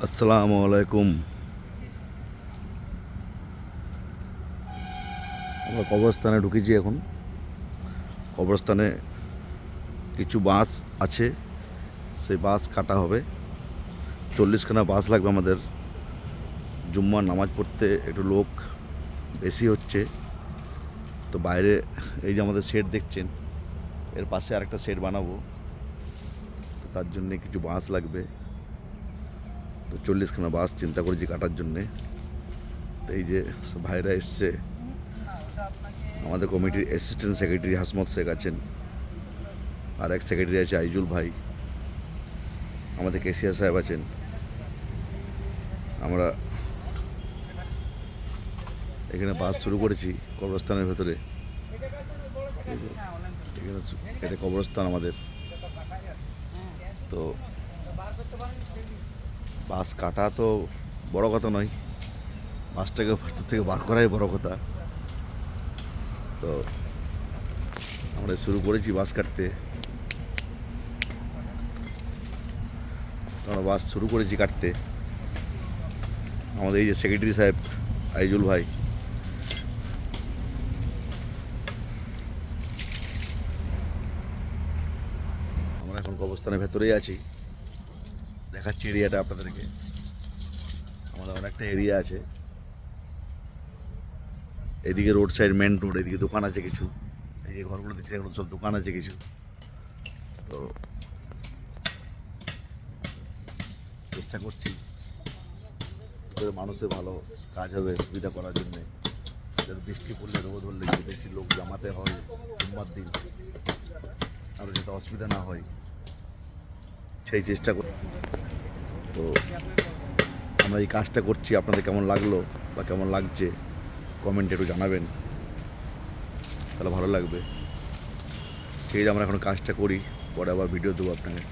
আসসালামু আলাইকুম। আমরা কবরস্থানে ঢুকেছি এখন। কবরস্থানে কিছু বাঁশ আছে, সেই বাঁশ কাটা হবে। 40খানা বাঁশ লাগবে আমাদের। জুম্মার নামাজ পড়তে একটু লোক বেশি হচ্ছে, তো বাইরে এই যে আমাদের শেড দেখছেন, এর পাশে আরেকটা শেড বানাবো, তো তার জন্যে কিছু বাঁশ লাগবে। তো 40খানা বাঁশ চিন্তা করেছি কাটার জন্যে। তো এই যে সব ভাইরা এসছে, আমাদের কমিটির অ্যাসিস্ট্যান্ট সেক্রেটারি হাসমত শেখ আছেন, আর এক সেক্রেটারি আছে আইজুল ভাই, আমাদের কেসিয়া সাহেব আছেন। আমরা এখানে বাস শুরু করেছি কবরস্থানের ভেতরে। এখানে এটা কবরস্থান আমাদের। তো বাস কাটা তো বড় কথা নয়, বাসটাকে ভেতর থেকে বার করাই বড় কথা। তো আমরা শুরু করেছি বাস কাটতে। আমরা বাস শুরু করেছি কাটতে। আমাদের এই যে সেক্রেটারি সাহেব আইজুল ভাই, আমরা এখন কবরস্থানের ভেতরেই আছি। দেখাচ্ছি এরিয়াটা আপনাদেরকে। আমাদের অনেকটা এরিয়া আছে। এদিকে রোড সাইড, মেন রোড, এদিকে দোকান আছে কিছু। এই যে ঘরগুলো দেখছি এগুলো সব দোকান আছে কিছু। তো চেষ্টা করছি মানুষের ভালো কাজ হবে, সুবিধা করার জন্যে। যাতে বৃষ্টি পড়লে, রোদ হলে যে বেশি লোক জমাতে হয় জুম্মার দিন, আরও যাতে অসুবিধা না হয় সেই চেষ্টা করি। তো আমরা এই কাজটা করছি, আপনাদের কেমন লাগলো বা কেমন লাগছে কমেন্টে একটু জানাবেন, তাহলে ভালো লাগবে। ঠিক আছে, আমরা এখন কাজটা করি, পরে আবার ভিডিও দেবো আপনাকে।